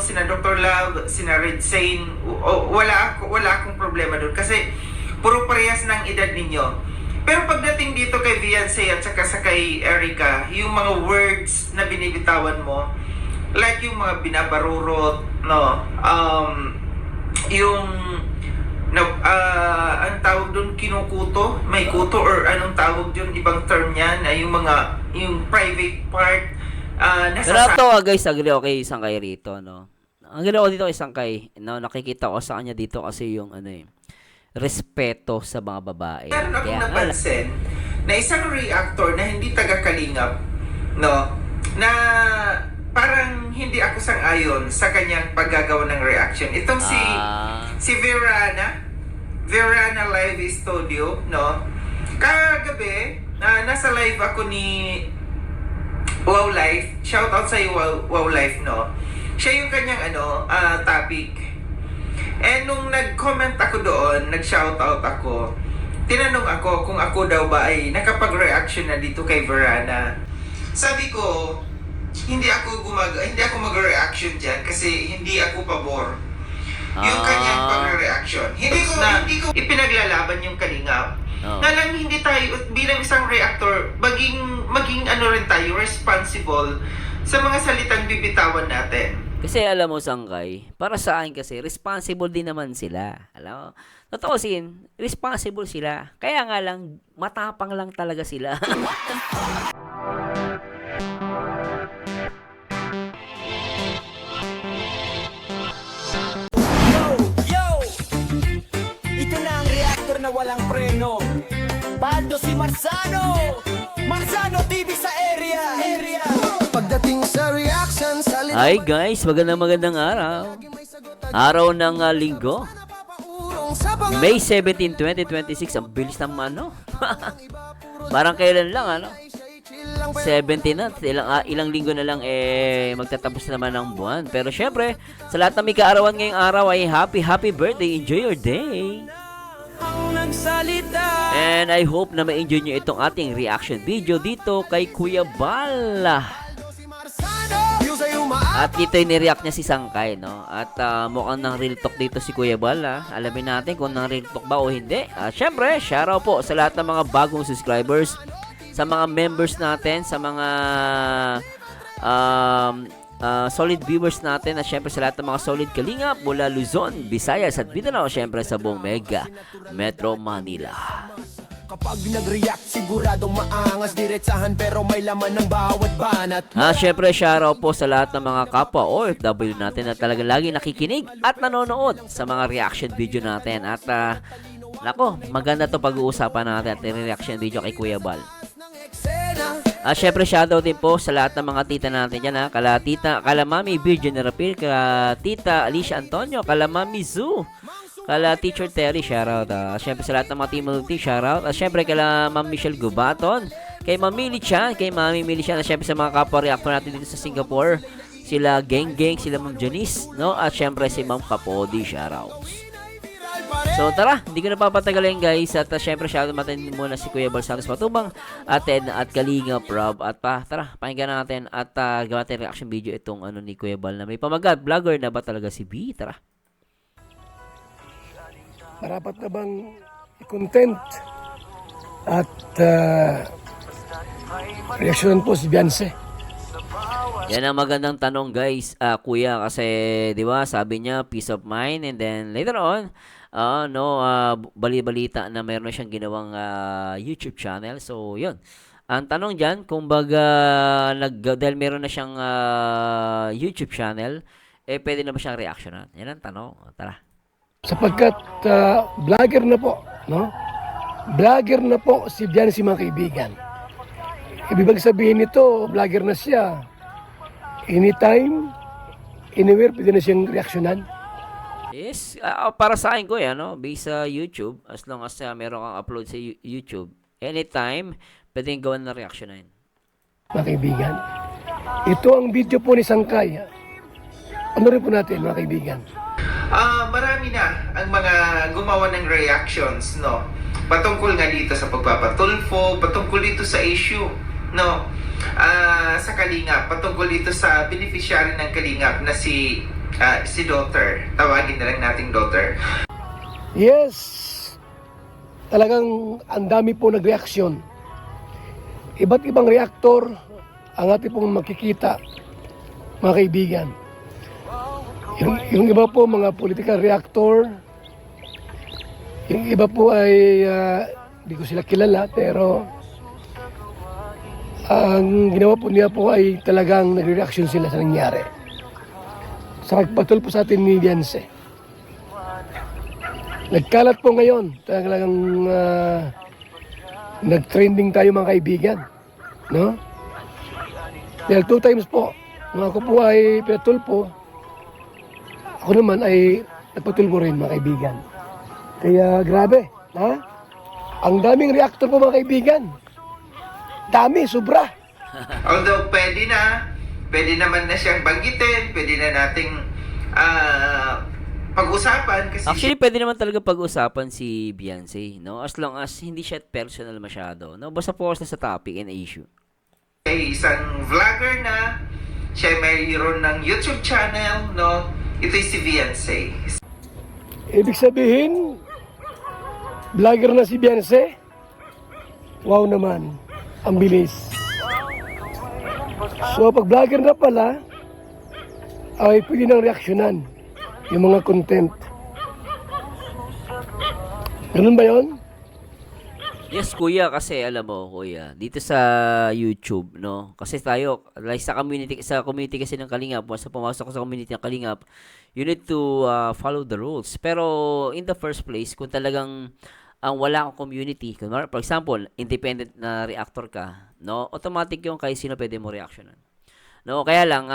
sina Dr. Love, sina Red Sane, wala akong problema doon kasi puro parehas ng edad ninyo. Pero pagdating dito kay Beyonce at saka sa kay Erica, yung mga words na binibitawan mo, like yung mga binabarurot, no, yung ang tawag doon, kinukuto, may kuto, or anong tawag doon, ibang term yan, yung private part, Pero ito guys, agree okay isang kay rito, no. Ang ginawa ko dito isang kay, no, nakikita ko sa kanya dito kasi yung respeto sa mga babae. Meron akong Kaya napansin na isang reactor na hindi taga-Kalingap, no, na parang hindi ako sang-ayon sa kanyang paggagawa ng reaction. Itong si Verana Live Studio, no, kagabi, nasa live ako ni Wow Life, shout out sa iyo Wow Life, no. Siya yung kanyang topic. And nung nag-comment ako doon, nag-shout out ako, tinanong ako kung ako daw ba ay nakapag-reaction na dito kay Verana. Sabi ko, hindi ako mag-reaction diyan kasi hindi ako pabor yung kanyang pag-reaction. Hindi ko ipinaglalaban yung Kalingap. Na lang hindi tayo bilang isang reactor maging rin tayo responsible sa mga salitang bibitawan natin. kasi alam mo, Sangkay, para sa akin kasi, responsible din naman sila. Alam mo? Totoo responsible sila. Kaya nga lang, matapang lang talaga sila. Yo! Ito na ang reactor na walang preno. Bando si Marzano! Marzano TV sa area! Pagdating sa reaction sa Hi guys, magandang araw. Araw ng linggo. May 17, 2026. Ang bilis naman, no? Parang kailan lang, 17 na. Ilang linggo na lang, magtatapos na naman ang buwan. Pero syempre, sa lahat na may kaarawan ngayong araw ay happy birthday. Enjoy your day. And I hope na ma-enjoy nyo itong ating reaction video dito kay Kuya Bal. At dito ni-react niya si Sangkay, no? At mukhang nang real talk dito si Kuya Bal, Alamin natin kung nang real talk ba o hindi. At syempre, shoutout po sa lahat ng mga bagong subscribers, sa mga members natin, sa mga solid viewers natin, at syempre sa lahat ng mga solid kalingap mula Luzon, Visayas at Mindanao, syempre sa buong Mega Metro Manila. Kapag nag-react, siguradong maangas, diretsahan pero may laman ng bawat banat. Syempre, shoutout po sa lahat ng mga kapwa OFW natin na talaga lagi nakikinig at nanonood sa mga reaction video natin. At nako, maganda to pag-uusapan natin at reaction video kay Kuya Bal. Syempre, shoutout din po sa lahat ng mga tita natin dyan, kala Mami Virgin Rapil, kala Tita Alicia Antonio, kala Mami Zoo, kala Teacher Terry, shoutout. Syempre sa lahat ng mga team multi, shoutout. At syempre kala Ma'am Michelle Gubaton, kay Ma'am Millie Chan, kay Mami Millie Chan, at syempre sa mga kapwa reactor natin dito sa Singapore, sila Geng, sila Ma'am Janice, no? At syempre si Ma'am Kapodi, shoutouts. So tara, hindi ko na papatagalin guys. At syempre shoutout natin muna si Kuya Bal Santos Matubang, Aten at Kalingap Rob. At tara, pakinggan natin at gawa natin reaction video itong ni Kuya Bal na may pamagat. Vlogger na ba talaga si B? Tara. Marapat na bang i-content at reaksyon po si Beyonce? Yan ang magandang tanong guys, kuya, kasi di ba sabi niya peace of mind, and then later on bali-balita na mayroon na siyang ginawang YouTube channel. So yun, ang tanong diyan, kung baga dahil meron na siyang YouTube channel, pwede na ba siyang reactionan? Yan ang tanong. Tara. Sapagkat vlogger na po, no? Vlogger na po si Beyonce, mga kaibigan. Ibig sabihin nito, vlogger na siya. Anytime, anywhere, pwede na siyang reaksyonan. Yes, para sa akin ko based sa YouTube, as long as meron kang upload sa YouTube, anytime, pwedeng gawan na reactionan. Mga kaibigan, ito ang video po ni Sangkay. Ano rin po natin, mga kaibigan? Marami na ang mga gumawa ng reactions, no? Patungkol nga dito sa pagpapatulfo, patungkol dito sa issue, no? Sa Kalingap, patungkol dito sa beneficiary ng Kalingap na si si daughter. Tawagin na lang nating daughter. Yes, talagang ang dami po nagreaksyon. Iba't ibang reaktor ang ating pong makikita, mga kaibigan. Yung iba po mga political reactor, yung iba po ay hindi ko sila kilala, pero ang ginawa po niya po ay talagang nagre-reaction sila sa nangyari. Sa pagpatol po sa atin ni Beyonce. Nagkalat po ngayon, talagang nag-trending tayo mga kaibigan. No? Dahil 2 times po, nung ako po ay pinatulpo, ako naman ay nagpatulpo rin mga kaibigan. Kaya grabe, ha? Ang daming reactor po mga kaibigan. Dami, sobra. Although pwede naman na siyang banggitin, pwede na nating pag-usapan kasi Actually, pwede naman talaga pag-usapan si Beyonce, no? As long as hindi siya personal masyado, no? Basta focus na sa topic and issue. siya ay isang vlogger na, siya ay mayroon ng YouTube channel, no? Ito'y si Beyonce. Ibig sabihin, vlogger na si Beyonce? Wow naman, ang bilis. So pag vlogger na pala, ay pwede nang reaksyonan yung mga content. Ganun ba yun? Yes, kuya, kasi alam mo, kuya, dito sa YouTube, no? Kasi tayo, like sa community kasi ng Kalingap, once na pumasok ko sa community ng Kalingap, you need to follow the rules. Pero in the first place, kung talagang wala kang community, for example, independent na reactor ka, no? Automatic yung kahit sino pwede mo reactionan. No, kaya lang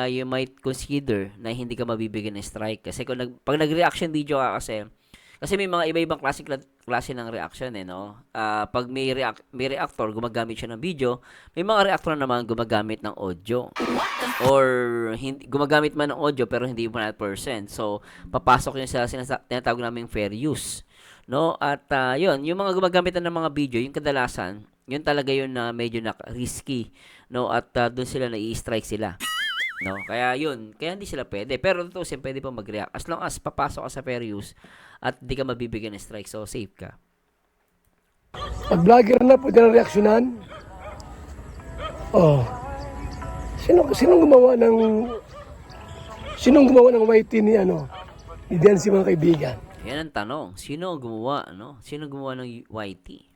you might consider na hindi ka mabibigyan ng strike kasi pag nag-reaction video ka kasi may mga iba-ibang klase ng reaction no. Pag may reactor gumagamit siya ng video, may mga reactor naman gumagamit ng audio. Or gumagamit man ng audio pero hindi 100%. So papasok yun sa tinatawag naming fair use. No? At yun, yung mga gumagamit ng mga video, yung kadalasan, yun talaga yun na medyo risky, no? At doon sila na-i-strike sila. No? Kaya hindi sila pwede. Pero totoo, pwede pa mag-react. As long as papasok ka sa fair use at di ka mabibigyan ng strike, so safe ka. Pag vlogger na, pwede na reaksyonan. Oh. Sinong gumawa ng YT ni ni Beyonce mga kaibigan? Yan ang tanong. Sino gumawa, no? Sino gumawa ng YT?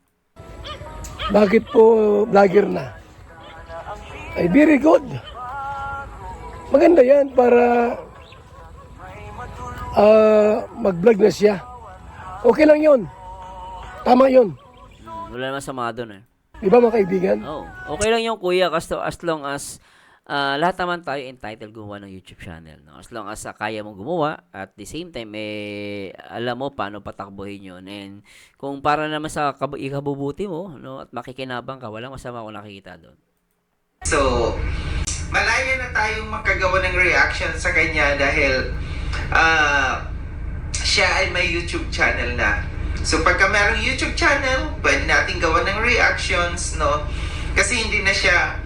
Bakit po vlogger na? Ay, very good. Maganda yan para mag-vlog na siya. Okay lang yun. Tama yun. Wala naman sama doon eh. Di ba mga kaibigan? Oh, okay lang yung kuya as long as lahat naman tayo entitled gumawa ng YouTube channel. No? As long as kaya mong gumawa at the same time, alam mo paano patakbuhin yun. And kung para naman sa ikabubuti mo, no, at makikinabang ka, walang masama kung nakikita doon. So, malaya na tayong makagawa ng reaction sa kanya dahil siya ay may YouTube channel na. So, pagka merong YouTube channel, pwede natin gawa ng reactions, no? Kasi hindi na siya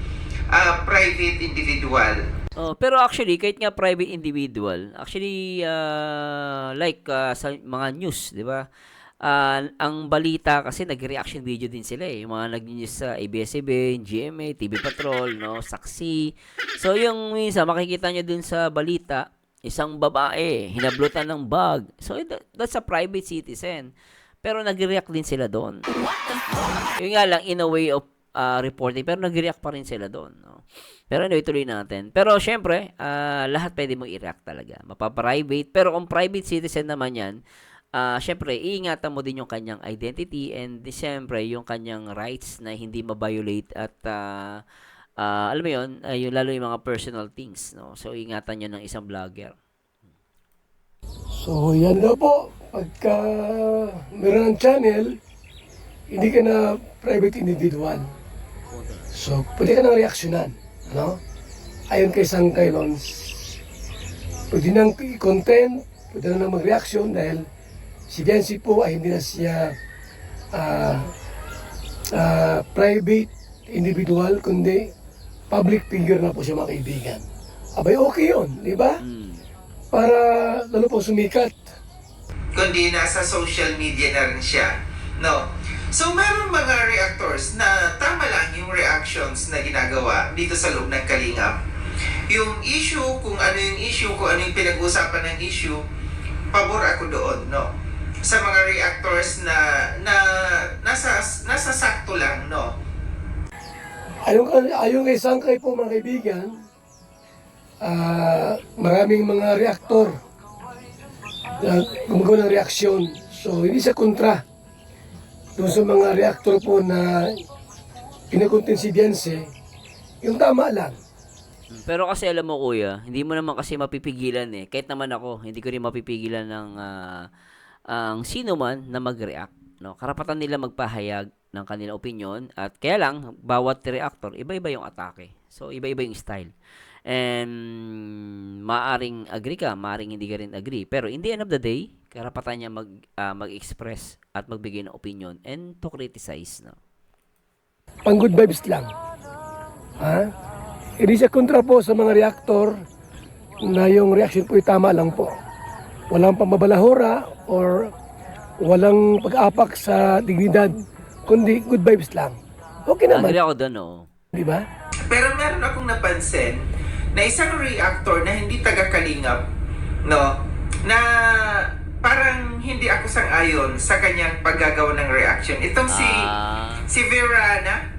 private individual. Pero actually, kahit nga private individual, actually, sa mga news, di ba? Ang balita kasi nag-reaction video din sila eh. Yung mga nag-news sa ABS-CBN, GMA, TV Patrol, no, Saksi. So, yung minsan, makikita nyo dun sa balita, isang babae, hinablutan ng bag. So, that's a private citizen. Pero nag-react din sila doon. Yung nga lang, in a way of reporting, pero nag-react pa rin sila doon. No? Pero anyway, tuloy natin. Pero syempre, lahat pwede mo i-react talaga. Mapaprivate. Pero kung private citizen naman yan, syempre, iingatan mo din yung kanyang identity and syempre, yung kanyang rights na hindi ma-violate at alam mo yun, lalo yung mga personal things. No? So, ingatan yun ng isang vlogger. So, yan daw po. Pagka meron ng channel, hindi ka na private individual. So, pwede ka nang reaksyonan. No? Ayon kay Sangkay Lons. Pwede nang i-content, pwede nang mag-reaction dahil si Beyonce po ay hindi na siya private individual, kundi public figure na po siya mga kaibigan. abay okay yun, di ba? Para lalo pong sumikat. Kundi nasa social media na rin siya. No? So, meron mga reactors na tama lang yung reactions na ginagawa dito sa loob ng Kalingap. Yung issue, kung ano yung issue, kung ano yung pinag-usapan ng issue, pabor ako doon, no? Sa mga reactors na nasa sakto lang, no? Ayon kay Sangkay po mga kaibigan, maraming mga reaktor na gumagawa ng reaksyon. So, hindi siya kontra doon sa mga reaktor po na pinakontin si Beyonce, yung tama lang. Pero kasi alam mo kuya, hindi mo naman kasi mapipigilan eh. Kahit naman ako, hindi ko rin mapipigilan ng ang sino man na mag-react. No? Karapatan nila magpahayag ng kanilang opinion at kaya lang, bawat reactor, iba-iba yung atake. So, iba-iba yung style. And maaring agree ka, maaring hindi ka rin agree. Pero in the end of the day, karapatan niya mag-express at magbigay ng opinion and to criticize. No? Pang good vibes lang. Ha? Hindi siya kontra po sa mga reaktor na yung reaction po ay tama lang po. Walang pambabalahura or walang pag-apak sa dignidad, kundi good vibes lang. Okay naman, Agree ako doon, no? di ba? Pero meron akong napansin na isang reactor na hindi taga-Kalingap, no? Na parang hindi ako sang-ayon sa kanyang paggagawa ng reaction. Itong si Verana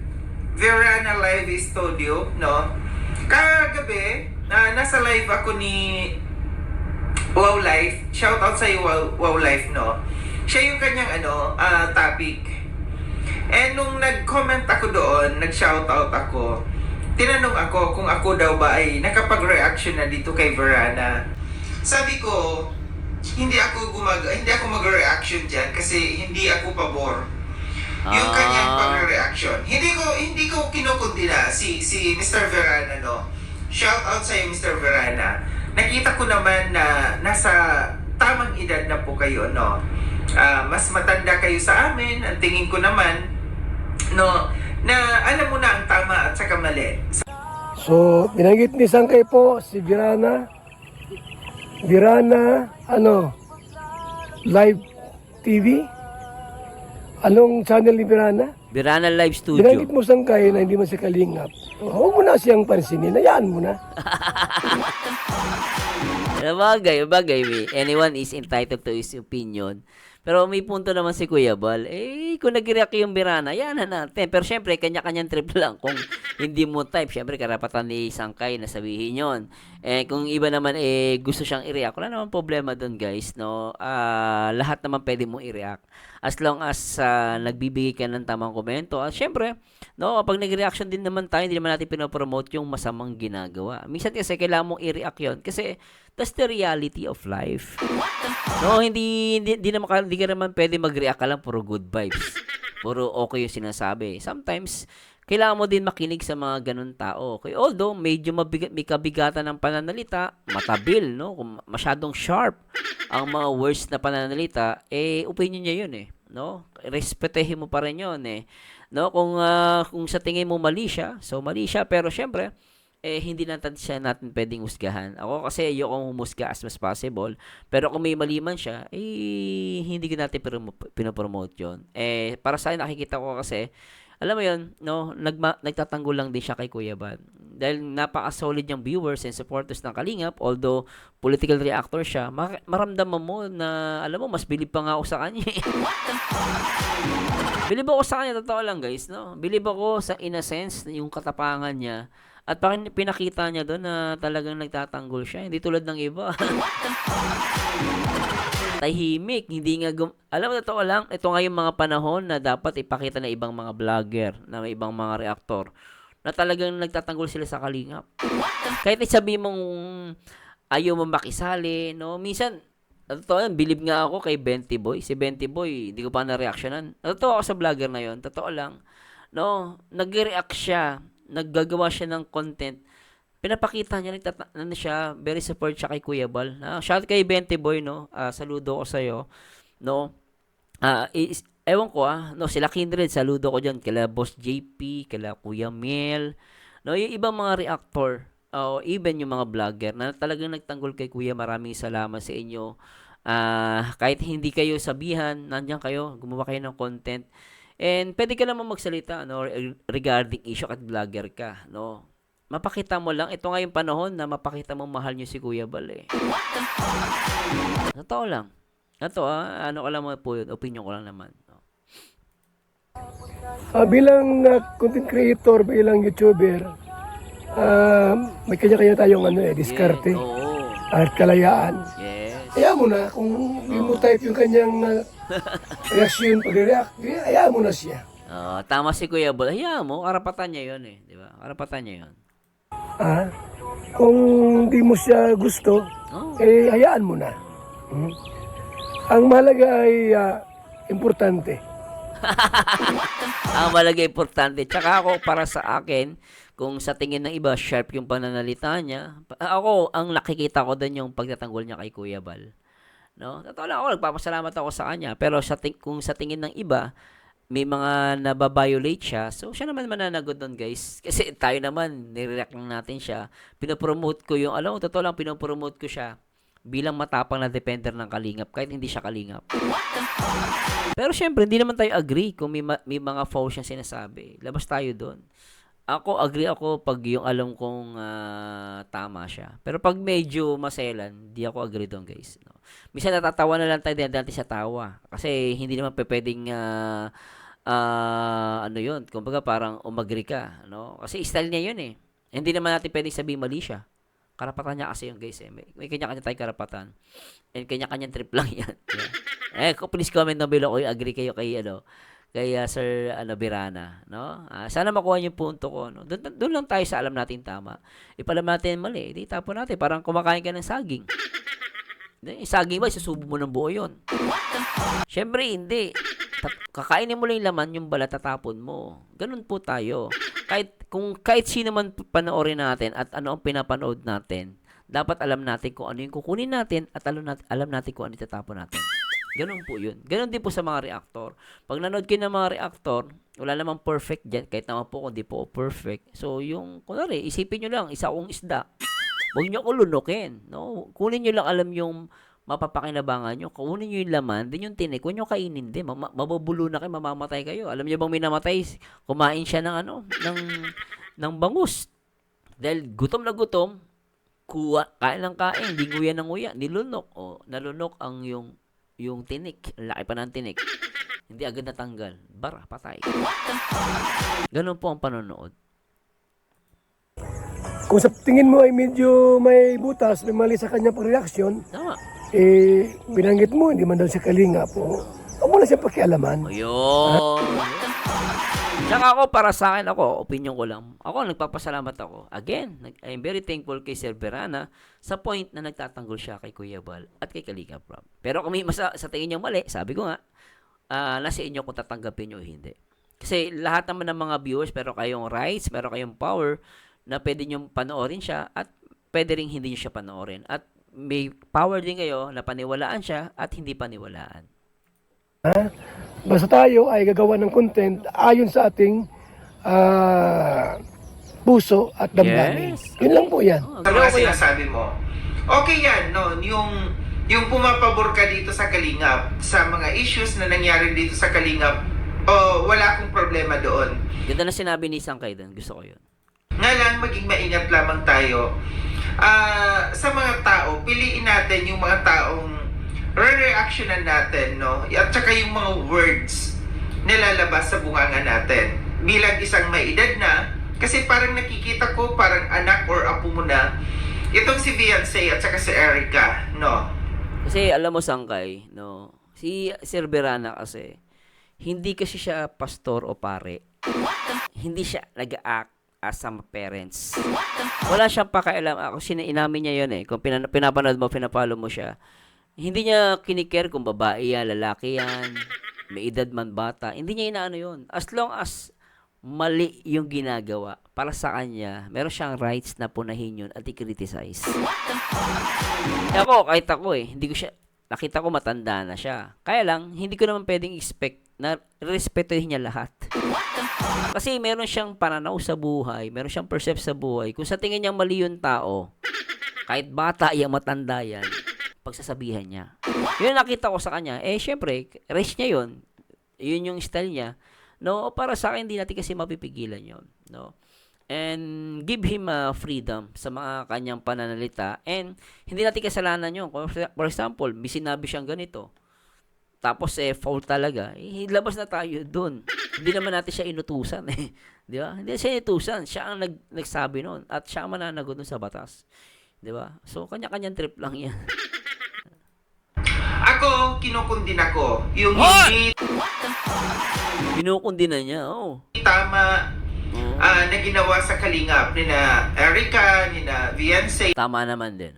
Live Studio, no? Kagabi, nasa live ako ni Wow Life. Shout out sa iyo, Wow Life, no? Siya yung kanyang topic. And nung nag-comment ako doon, nag-shout out ako, tinanong ako kung ako daw ba ay nakapag-reaction na dito kay Verana. Sabi ko, hindi ako mag-reaction diyan kasi hindi ako pabor. Yung kanyang pag-reaction. Hindi ko kinukundina si Mr. Verana, no. Shout out sa iyo, Mr. Verana. Nakita ko naman na nasa tamang edad na po kayo, no. Mas matanda kayo sa amin. Ang tingin ko naman, no, na alam mo na ang tama at saka mali. So, binanggit ni Sangkay po si Virana, Live TV. Anong channel ni Virana? Birana Live Studio. Binanggit mo Sangkay na hindi man siya kalingap. Huwag mo na siyang pansinin, hayaan mo na. Bagay, we. Anyone is entitled to his opinion. Pero may punto naman si Kuya Bal. Kung nag-react yung Birana, yan na natin. Pero syempre, kanya-kanyang trip lang. Kung hindi mo type, syempre, karapatan ni Sangkay na sabihin yon. Kung iba naman, gusto siyang i-react, wala naman problema doon, guys. No? Lahat naman pwede mo i-react. As long as nagbibigay ka ng tamang komento. At syempre, no, kapag nag-reaction din naman tayo, hindi naman natin pinopromote yung masamang ginagawa. Minsan kasi, kailangan mong i-react yun. Kasi, that's the reality of life. No, hindi ka naman pwede mag-react ka lang puro good vibes. Puro okay yung sinasabi. Sometimes, kailangan mo din makinig sa mga ganun tao. Okay? Although, medyo may kabigatan ng pananalita, matabil, no? Kung masyadong sharp ang mga words na pananalita, opinion niya yun no? Respetehin mo pa rin yun no? Kung sa tingin mo mali siya, so mali siya, pero syempre, hindi natin pwedeng husgahan. Ako kasi ayokong humusga as much as possible. Pero kung may mali man siya, hindi ko natin pinopromote yun. Para sa akin, nakikita ko kasi, alam mo yun, no, nagtatanggol lang din siya kay Kuya Bal. Dahil napaka-solid niyang viewers and supporters ng Kalingap, although political reactor siya, maramdaman mo na, alam mo, mas bilib pa nga ako sa kanya. Bilib ako sa kanya, totoo lang guys, no? Bilib ako sa, in a sense, yung katapangan niya. At pinakita niya doon na talagang nagtatanggol siya. Hindi tulad ng iba. Tahimik. Hindi nga alam mo, totoo lang, ito nga yung mga panahon na dapat ipakita na ibang mga vlogger, na may ibang mga reaktor, na talagang nagtatanggol sila sa Kalingap. Kahit sabi mong ayaw mo makisali, no? Minsan, totoo yan, bilib nga ako kay Benty Boy. Si Benty Boy, hindi ko pa na-reactionan. Totoo ako sa vlogger na yon, totoo lang. No? Nag-react siya. Naggagawa siya ng content, pinapakita niya, siya, very support siya kay Kuya Bal. Shout kay Benty Boy, no? Saludo ko sa'yo, no? Ewan ko, no? Sila Kindred, saludo ko dyan, kila Boss JP, kila Kuya Mel, no? Yung ibang mga reactor, o even yung mga vlogger na talagang nagtanggol kay Kuya, maraming salamat sa inyo. Kahit hindi kayo sabihan, nandiyan kayo, gumawa kayo ng content. And pwede ka naman magsalita no, regarding issue at vlogger ka. No? Mapakita mo lang, ito nga yung panahon na mapakita mo mahal nyo si Kuya Bal eh. Totoo lang. Ito ano ko lang po yun, opinion ko lang naman. No? Bilang content creator, bilang YouTuber, may kanya-kanya tayong diskarte Yes, oo. at kalayaan. Yes. Hayaan mo na, kung hindi mo type yung kanyang reaction, pag-react, hayaan mo na siya. Tama si Kuya Bal. Hayaan mo, karapatan niya yun eh. Di ba? Karapatan niya yun. Kung hindi mo siya gusto, hayaan mo na. Ang mahalaga ay importante. Ang malaga importante. Tsaka ako, para sa akin, kung sa tingin ng iba, sharp yung pananalita niya, ako, ang nakikita ko din yung pagtatanggol niya kay Kuya Bal. No? Totoo lang ako, nagpapasalamat ako sa kanya. Pero kung sa tingin ng iba, may mga nababiolate siya, so siya naman mananagot doon, guys. Kasi tayo naman, nire-react lang natin siya. Pinopromote ko yung, alam mo, totoo lang, pinopromote ko siya bilang matapang na defender ng Kalingap, kahit hindi siya Kalingap. Pero syempre, hindi naman tayo agree kung may mga false siyang sinasabi. Labas tayo doon. Ako, agree ako pag yung alam kong tama siya. Pero pag medyo maselan, di ako agree doon, guys. No? Minsan natatawa na lang tayo dati sa tawa. Kasi hindi naman pwedeng ano yun. Kumbaga parang umagree ka. No? Kasi style niya yun eh. Hindi naman natin pwedeng sabihin mali siya. Karapatan niya kasi yung guys eh. May kanya-kanya tayong karapatan. And kanya-kanyang trip lang yan. Yeah. Please comment na below kung agree kayo kay Sir Birana, no? Sana makuha niyo yung punto ko, no? Doon lang tayo sa alam natin tama. Ipalam natin mali, di tapon natin. Parang kumakain ka ng saging. Saging ba, susubo mo ng buo yun? Syempre, hindi. Kakainin mo lang yung laman, yung balat tatapon mo. Ganun po tayo. Kahit sino man panoorin natin at ano ang pinapanood natin, dapat alam natin kung ano yung kukunin natin at alam natin kung ano yung tatapon natin. Ganun po yun. Ganun din po sa mga reactor. Pag nanood kayo ng mga reactor, wala namang perfect dyan. Kahit naman po kung di po perfect. So, kunwari, isipin nyo lang, isa kong isda. Huwag nyo ko lunukin. No? Kunin nyo lang alam yung mapapakinabangan nyo. Kunin nyo yung laman, din yung tinik. Huwag nyo kainin din. Mababulo na kayo, mamamatay kayo. Alam nyo bang may namatay? Kumain siya ng bangus. Dahil gutom na gutom, kain ng kain, di nguya ng nguya, nilunok. O, nalunok ang yung tinik, laki pa ng tinik. Hindi agad natanggal. Bara, patay. Ganun po ang panonood. Kung sa tingin mo ay medyo may butas, may mali sa kanyang pag-reaction, Tama. binanggit mo, hindi man daw siya kalinga po. Huwag mo na siya pakialaman. Ayun. Tsaka ako, para sa akin, opinion ko lang. Ako, nagpapasalamat ako. Again, I'm very thankful kay Sir Birana sa point na nagtatanggol siya kay Kuya Bal at kay Kalingap Rob. Pero kung may sa tingin niyo mali, sabi ko nga, nasa inyo kung tatanggapin nyo o hindi. Kasi lahat naman ng mga viewers, pero kayong rights, pero kayong power, na pwede nyo panoorin siya at pwede rin hindi nyo siya panoorin. At may power din kayo na paniwalaan siya at hindi paniwalaan. Basta tayo ay gagawa ng content ayon sa ating puso at damdamin. Yes. Yun lang po yan. Sa mga sinasabi mo. Okay yan, no? Yung pumapabor ka dito sa Kalingap, sa mga issues na nangyari dito sa Kalingap, wala akong problema doon. Ganda na sinabi ni Sangkay doon. Gusto ko yun. Nga lang, maging maingat lamang tayo. Sa mga tao, piliin natin yung mga taong re-reactionan natin, no? At saka yung mga words na lalabas sa bunganga natin. Bilang isang may edad na, kasi parang nakikita ko, parang anak or apo mo na, itong si Beyonce at saka si Erica, no? Kasi alam mo, Sangkay, no? Si Sir Birana kasi, hindi kasi siya pastor o pare. Hindi siya nag-act as some parents. Wala siyang pakialam. Ako, inamin niya yun eh. Kung pinapanood mo, pinapalo mo siya, hindi niya kinikare kung babae yan, lalaki yan, may edad man bata. Hindi niya inaano yun. As long as mali yung ginagawa, para sa kanya, meron siyang rights na punahin yun at i-criticize. Ako, kahit ako hindi ko siya, nakita ko matanda na siya. Kaya lang, hindi ko naman pwedeng expect na respetuhin niya lahat. Kasi meron siyang pananaw sa buhay, meron siyang perceive sa buhay. Kung sa tingin niya mali yung tao, kahit bata yan, matanda yan, pagsasabihan niya. Yun ang nakita ko sa kanya. Eh, syempre, race niya yun. Yun yung style niya. No, para sa akin, hindi natin kasi mapipigilan yun. No? And give him freedom sa mga kanyang pananalita. And hindi natin kasalanan yun. For example, may sinabi siyang ganito. Tapos fault talaga. Labas na tayo dun. Hindi naman natin siya inutusan eh. Di ba? Hindi siya inutusan. Siya ang nagsabi nun. At siya ang mananagot dun sa batas. Di ba? So, kanya-kanyang trip lang yan. Ako, kinukundin ako. Yung Hoy! hindi Kinukundi na niya. Oh. tama na ginawa sa Kalingap ni na Erica, ni na Viance, Tama naman din.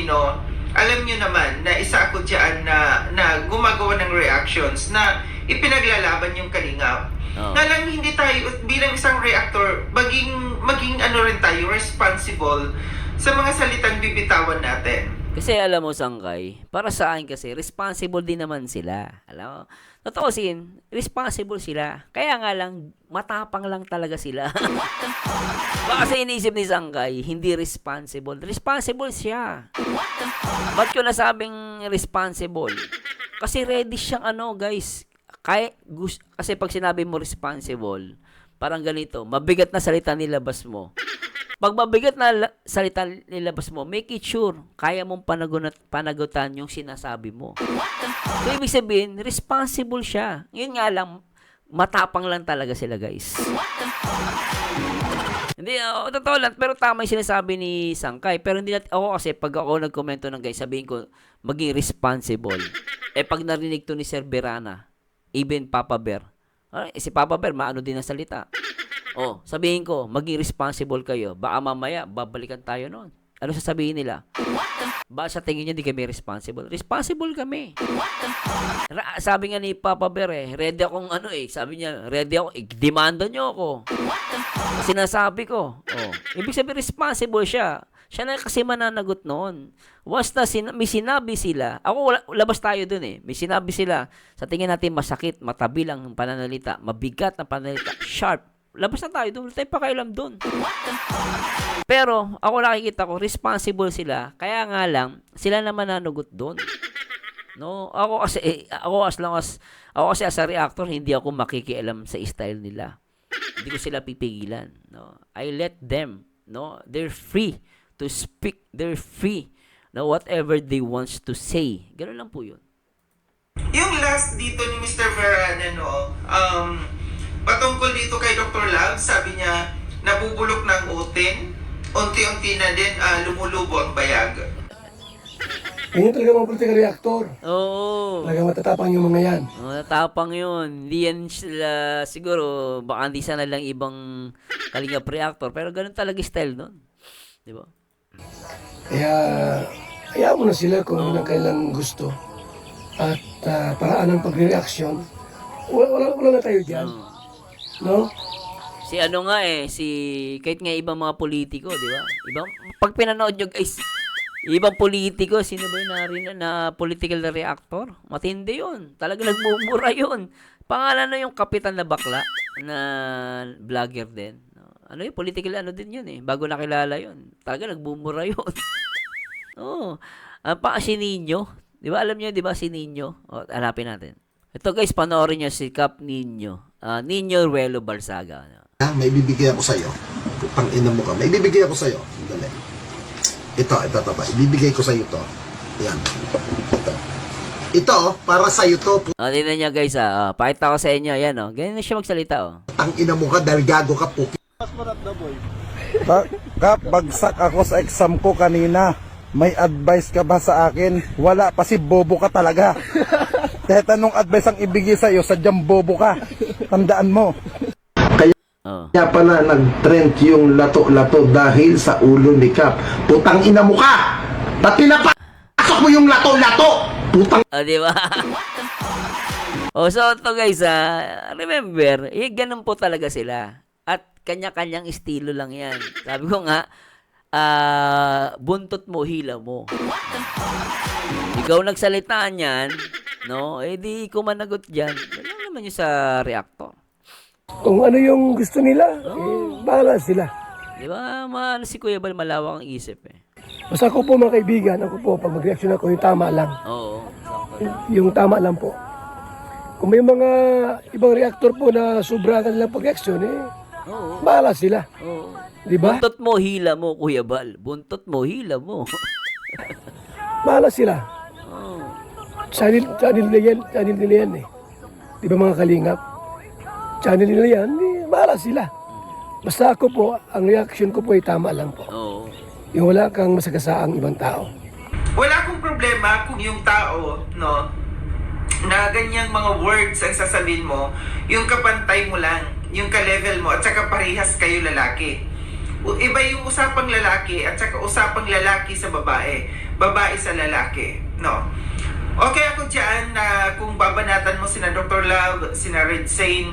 Oh. alam nyo naman na isa ako dyan na gumagawa ng reactions na ipinaglalaban yung Kalingap. Oh. Na lang hindi tayo, bilang isang reactor, maging ano rin tayo, responsible sa mga salitang bibitawan natin. Kasi alam mo, Sangkay, para sa akin kasi, responsible din naman sila. Alam mo? Totoo sin, responsible sila. Kaya nga lang, matapang lang talaga sila. Baka kasi iniisip ni Sangkay, hindi responsible. Responsible siya. Ba't ko nasabing responsible? Kasi ready siyang guys. Kasi pag sinabi mo responsible, parang ganito, mabigat na salita nilabas mo. Pag mabigat na salita nilabas mo, make it sure, kaya mong panagutan yung sinasabi mo. So, ibig sabihin, responsible siya. Yun nga lang, matapang lang talaga sila, guys. Hindi, totoo lang, pero tama yung sinasabi ni Sangkay. Pero hindi natin, ako kasi, pag ako nagkomento ng guys, sabihin ko, maging responsible. Pag narinig to ni Sir Berana, even Papa Bear, si Papa Bear, maano din ang salita. Sabihin ko, maging responsible kayo. Baka mamaya, babalikan tayo noon. Ano sasabihin nila? Ba sa tingin niyo, di kami responsible? Responsible kami. Sabi nga ni Papa Bear ready akong sabi niya, ready ako, demanda niyo ako. Sinasabi ko. Ibig sabihin, responsible siya. Siya na kasi mananagot noon. Once na may sinabi sila, labas tayo dun may sinabi sila, sa tingin natin masakit, matabil ang pananalita, mabigat ang pananalita, sharp, labas na tayo doon, tayo pakailam doon. Pero, ako nakikita ko, responsible sila, kaya nga lang, sila naman nanugot doon. No? Ako kasi as a reactor, hindi ako makikialam sa style nila. Hindi ko sila pipigilan. No? I let them, they're free to speak, they're free, whatever they wants to say. Ganun lang po yun. Yung last dito ni Mr. Verana, patungkol dito kay Dr. Love, sabi niya, nabubulok ng utin, unti-unti na din lumulubo ang bayag. Ganyan talaga mga political reactor. Oo. Talaga matatapang yung mga yan. Matapang yun. Hindi yan sila, siguro, baka hindi sana lang ibang Kalingap reactor, pero ganun talaga style nun. Di ba? Kaya, hayaan mo na sila kung ano kailan gusto. At paraan ng pagre-reaction, wala na tayo dyan. No? Si kahit nga ibang mga politiko, di ba? Pag pinanood nyo guys, ibang politiko, sino ba yung narinig na political reactor? Matindi yun. Talaga nagmumura yun. Pangalan na yung kapitan na bakla, na vlogger din. Ano yun? Political din yun Bago nakilala yun. Talaga nagbumura yun. Si Nino. Di ba alam nyo, di ba si Nino? Hanapin natin. Ito guys, panoorin nyo si Cap Nino. Nino Ruelo Balsaga. May bibigay ako sa'yo. Putang ina mo ka. May bibigay ako sa'yo. Dali. Ito. Ibibigay ko sa'yo to. Yan. Ito, para sa'yo to. Tingnan nyo guys, pakita ko sa inyo. Yan, ganyan na siya magsalita, Putang ina mo ka dahil gago ka po. Kap, bagsak ako sa exam ko kanina. May advice ka ba sa akin? Wala, kasi bobo ka talaga. Kahit anong advice ang ibigay sa'yo, sadyang bobo ka. Tandaan mo. Kaya pala nag-trend yung lato-lato dahil sa ulo ni Kap. Putang ina mo ka! Ba't pinapasok mo yung lato-lato? Putang di ba? So ito guys, remember, ganun po talaga sila. At kanya-kanyang estilo lang yan. Sabi ko nga, buntot mo, hila mo. Ikaw nagsalita niyan, di ko managot dyan. Wala naman naman yun sa reactor. Kung ano yung gusto nila, bahala sila. Di ba? Si Kuya Bal malawak ang isip eh. Basta ako po mga kaibigan, ako po, pag mag-reaction ako, yung tama lang. Oo. Yung tama lang po. Kung may mga ibang reactor po na sobra kanilang pag-reaction, Oo. bahala sila. Oo. Di ba? Buntot mo, hila mo, Kuya Bal. Buntot mo, hila mo. Bahala sila. Oo. Channel nila yan eh. Di ba mga kalingap? Channel nila yan, bahala sila. Basta ako po, ang reaction ko po ay tama lang po. Oo. Yung wala kang masagasaang ibang tao. Wala akong problema kung yung tao, no, na ganyang mga words ang sasabihin mo, yung kapantay mo lang, yung ka-level mo, at saka parehas kayo lalaki. Iba yung usapang lalaki at saka usapang lalaki sa babae, babae sa lalaki, no? Okay ako dyan na kung babanatan mo sina Dr. Love, sina Red Sane,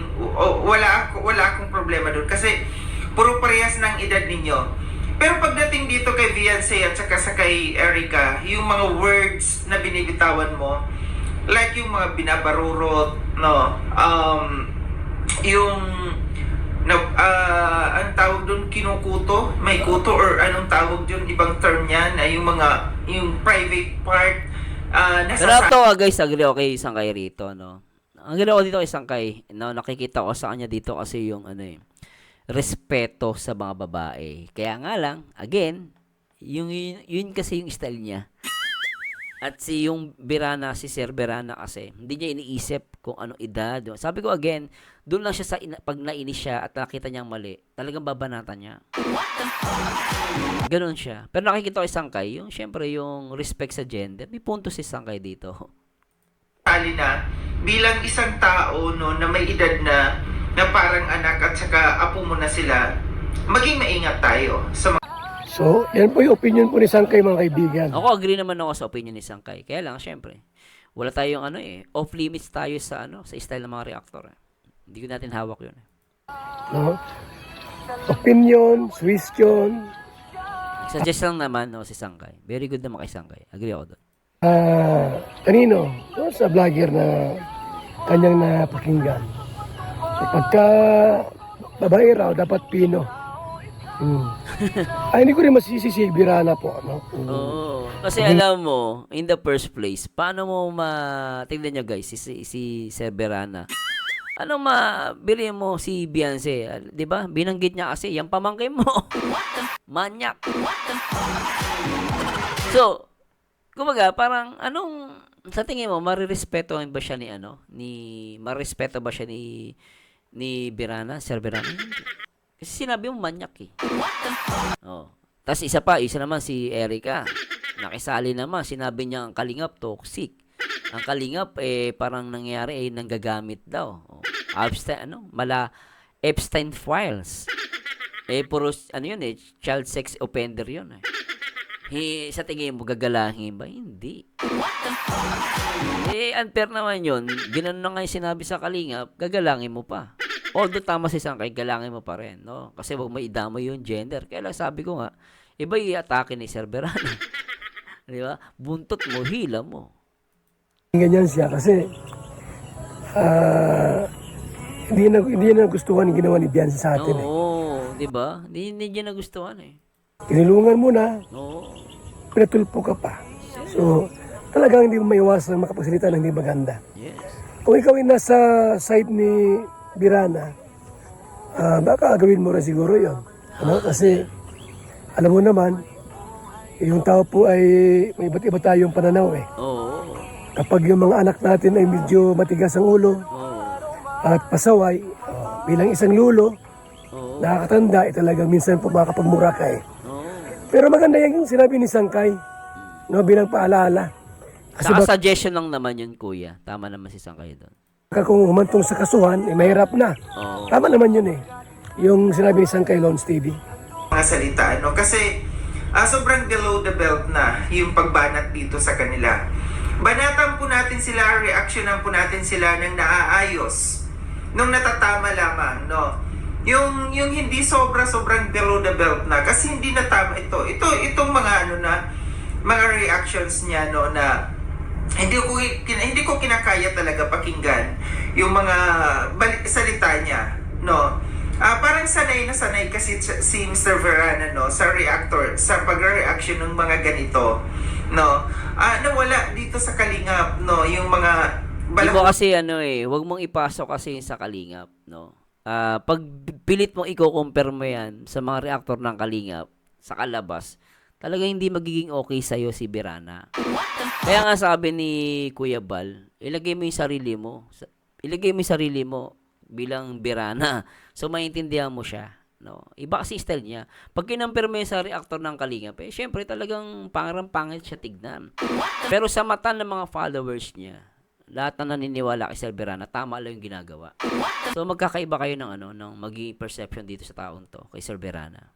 wala akong problema doon kasi puro parehas ng edad ninyo. Pero pagdating dito kay Beyonce at saka sa kay Erica, yung mga words na binibitawan mo, like yung mga binabarurot, no, yung ang tawag doon, kinukuto, may kuto or anong tawag doon, ibang term yan, na yung private part, Pero ito guys, agree ako kay Sangkay rito, no? Ang ginawa ko dito kay Sangkay, no, nakikita ko sa kanya dito kasi yung respeto sa mga babae. Kaya nga lang, again, yun kasi yung style niya. At yung Birana, si Sir Birana kasi, hindi niya iniisip kung anong edad. Sabi ko again, doon lang siya pag nainis siya at nakita niyang mali, talagang babanatan niya. Ganon siya. Pero nakikita ko kay Sangkay, yung syempre yung respect sa gender, may punto si Sangkay dito. na bilang isang tao, no, na may edad na parang anak at saka apo mo na sila, maging maingat tayo sa mga So, yan po yung opinion po ni Sangkay mga kaibigan. Ako agree naman ako sa opinion ni Sangkay. Kaya lang, syempre, wala tayong off limits tayo sa sa style ng mga reactor. Hindi ko natin hawak yun. No? Opinion, suggestion, Suggest lang naman si Sangkay. Very good naman kay Sangkay. Agree ako doon. kanino? No, sa vlogger na kanyang napakinggan. Pagka babae raw, dapat Pino. Ay, hindi ko rin masisi si Birana po. No? Oo. Kasi alam mo, in the first place, paano mo tignan nyo guys, si Sir Berana. Bili mo si Beyonce, 'di ba? Binanggit niya kasi yung pamangkin mo. Manyak. So, kumbaga, parang sa tingin mo, marirespeto ba siya marirespeto ba siya ni Berana, Sir Berana? Kasi sinabi mo manyak eh. Oh. Tapos isa naman si Erica. Nakisali naman, sinabi niya ang Kalingap toxic. Ang Kalingap parang nangyari nanggagamit daw. Oh. Epstein files. Puro yun child sex offender yun sa tingin mo gagalahin ba? Hindi. Unfair naman yun. Ginanon na nga yung sinabi sa Kalingap, gagalangin mo pa. Although tama si Sangkay, galangin mo pa rin, no? Kasi wag may idamay yung gender. Kaya lang sabi ko nga, iba i-atake ni Sir Berana. Di ba? Buntot mo, hila mo. Ganyan siya kasi hindi na gustuhan yung ginawa ni Beyonce sa atin. Oo, di ba? Hindi niya nagustuhan Kinilungan mo na, Oo. pinatulpo ka pa. So, talagang hindi mo maiwasan makapagsalita ng hindi maganda. Yes. Kung ikaw ay nasa side ni Birana, baka gawin mo rin siguro yun. Kasi, alam mo naman, yung tao po ay may iba't iba tayong pananaw Oo. Kapag yung mga anak natin ay medyo matigas ang ulo Oo. at pasaway, bilang isang lulo, Oo. nakakatanda, talagang minsan po makakapagmura ka Oo. Pero maganda yung sinabi ni Sangkay, no, bilang paalala. Kasi Saka suggestion lang naman yun, kuya. Tama naman si Sangkay doon. baka kung humantong sa kasuhan, mahirap na. Oo. Tama naman yun yung sinabi ni Sangkay Lons TV. mga salita, no? Kasi sobrang below the belt na yung pagbanat dito sa kanila. Banatan po natin sila, reactionan po natin sila ng naaayos, nung natatama lamang, no? Yung hindi sobrang below the belt na, kasi hindi na tama itong mga mga reactions niya, no, na hindi ko kinakaya talaga pakinggan yung mga salita niya, no. Parang sanay na sanay kasi si Mr. Verana, no, sa pag-reaction ng mga ganito, no. Nawala dito sa Kalingap, no, yung mga Di mo kasi wag mong ipasok kasi sa Kalingap, no. Pag pilit mong i-compare mo yan sa mga reactor ng Kalingap sa kalabas, talaga hindi magiging okay sa'yo si Verana. Kaya nga sabi ni Kuya Bal, ilagay mo yung sarili mo bilang Verana. So, maintindihan mo siya. No? Iba kasi style niya. Pag kinampir mo sa reactor ng Kalingap, syempre talagang pangit siya tignan. Pero sa mata ng mga followers niya, lahat na naniniwala kay Sir Verana, tama lang yung ginagawa. So, magkakaiba kayo ng magiging perception dito sa taong to, kay Sir Verana.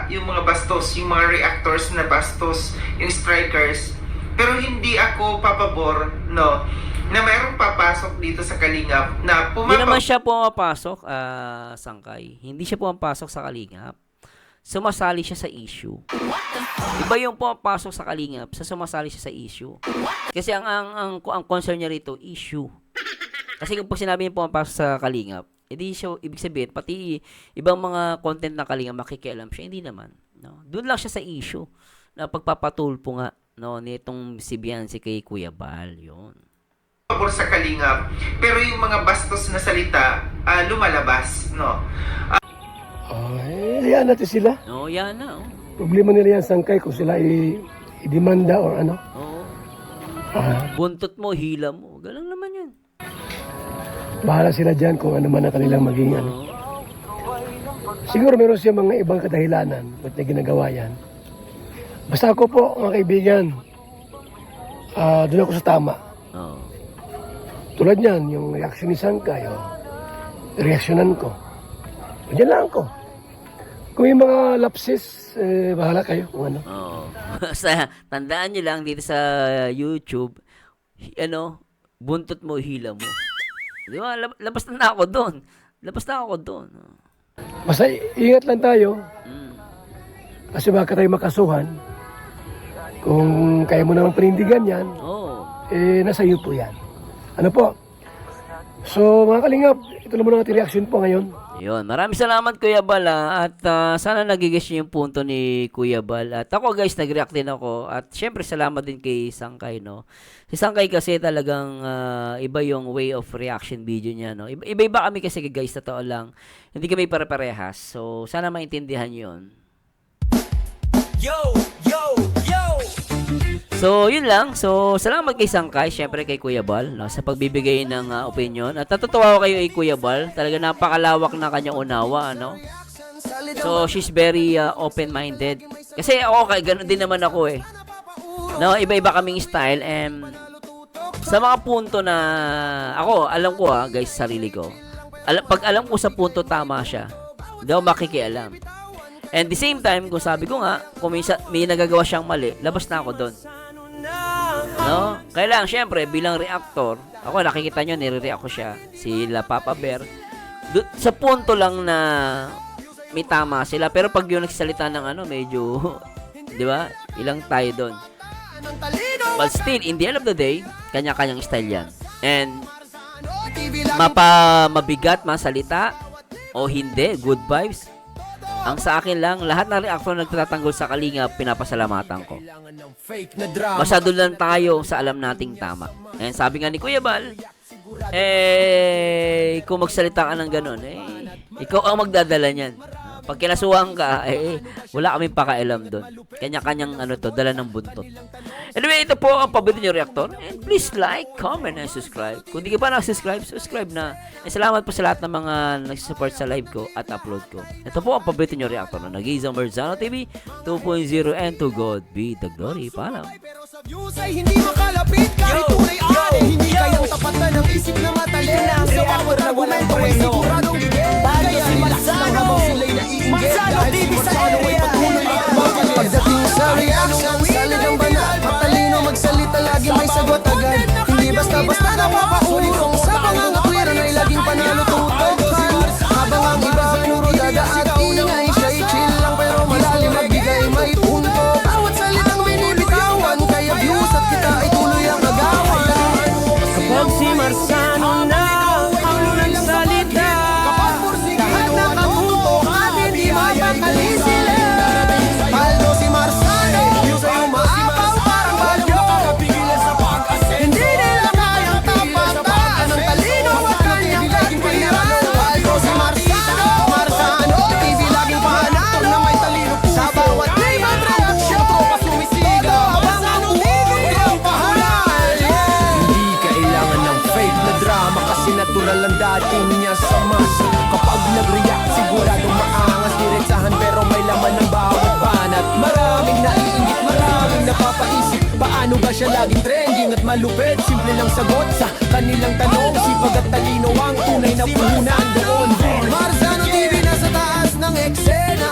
yung mga bastos, yung mga reactors na bastos, yung strikers. Pero hindi ako papabor, no, na mayroong papasok dito sa Kalingap na Hindi naman siya pumapasok, Sangkay. Hindi siya pumapasok sa Kalingap. Sumasali siya sa issue. Iba yung pumapasok sa Kalingap, sumasali siya sa issue. Kasi ang concern niya rito, issue. Kasi kung sinabi niya pumapasok sa Kalingap, hindi siya, ibig sabihin, pati ibang mga content na Kalingap makikialam siya, hindi naman. No? Doon lang siya sa issue na pagpapatulpo nga, no, nitong si Biancy kay Kuya Bal, yun. Pabor sa Kalingap, pero yung mga bastos na salita, lumalabas, no. Hayaan natin sila. No, yan na, oh. Problema nila yan, Sangkay, kung sila i-demanda o ano. Oo. Buntot mo, hila mo. Galang naman yun. Bahala sila dyan kung ano man ang kanilang maging ano. Siguro meron siya mga ibang kadahilanan ba't niya ginagawa yan. Basta ako po, mga kaibigan, doon ako sa tama. Oo. Tulad niyan, yung reaction ni Sangkay, reaksyonan ko. Diyan lang ako. Kung yung mga lapses, bahala kayo kung ano. Oo. Tandaan nyo lang dito sa YouTube, buntot mo, hila mo. Di ba? Labas na ako doon. Basta ingat lang tayo. Mm. Kasi baka tayo makasuhan. Kung kaya mo naman panindigan yan, Oo. nasa iyo po yan. Ano po? So mga kalingap, ito na muna ang ating reaction po ngayon. Yun. Maraming salamat, Kuya Bal. At sana nagigis niyo yung punto ni Kuya Bal. At ako, guys, nag-react din ako. At syempre, salamat din kay Sangkay, no? Si Sangkay kasi talagang iba yung way of reaction video niya, no? Iba-iba kami kasi, guys, totoo lang. Hindi kami pare-parehas. So, sana maintindihan yun. Yo, yo, yo. So, yun lang. So, salamat kay Sangkay, syempre kay Kuya Bal, no, sa pagbibigay ng opinion. At natutuwa ko kayo kay Kuya Bal. Talaga napakalawak na kanyang unawa, ano? So, she's very open-minded. Kasi ako, ganoon din naman ako eh. No, iba-iba kaming style. And sa mga punto na ako, alam ko guys, sarili ko. Pag alam ko sa punto tama siya, hindi ako makikialam. And the same time, kung sabi ko nga, kung may nagagawa siyang mali, labas na ako doon. No? Kaya lang, syempre, bilang reactor, ako nakikita nyo, nire-react ko siya. Sila Papa Bear. Sa punto lang na may tama sila. Pero pag yung nagsasalita ng medyo, di ba? Ilang tayo doon. But still, in the end of the day, kanya-kanyang style yan. And, mabigat masalita o hindi, good vibes. Ang sa akin lang, lahat ng reactor na nagtatanggol sa Kalingap, pinapasalamatan ko. Basta doon lang tayo sa alam nating tama. And sabi nga ni Kuya Bal, kung magsalita ka ng ganun, ikaw ang magdadala niyan. Pag kinasuhan ka, wala kaming pakailam doon. Kanya-kanyang dala ng buntot. Anyway, ito po ang paborito nyo reactor. And please like, comment, and subscribe. Kung di ka pa nakasubscribe, subscribe na. And salamat po sa lahat ng mga nagsusupport sa live ko at upload ko. Ito po ang paborito nyo reactor na Nag-Iisang Marzano TV 2.0 and to God be the glory. Paalam. Pero sa views ay hindi makalapit kahit tunay ari. Hindi kayang tapatan ng isip na matalino. Sa bawat argumento ay siguradong gigil. Kaya si Marzano, Marzano TV sa area. Pagdating sa reaction, saligang banal. Matalino magsalita, lagi may sagot agad. Hindi basta-basta napapahuli kong sa pangangakwiran ay laging panalo tutukan. Habang ang iba puro dada at ingay, siya'y chill lang pero malalim magbigay may punto. Bawat salitang binibitawan, kaya views at kita ay tuloy ang kasi natural ang dating niya sa masa. Kapag nag-react siguradong maangas, diretsahan pero may laman ng bawat banat. Maraming naiingit, maraming napapaisip, paano ba siya laging trending at malupit? Simple lang sagot sa kanilang tanong, sipag at talino ang tunay na puhunan doon. Marzano TV nasa taas ng eksena,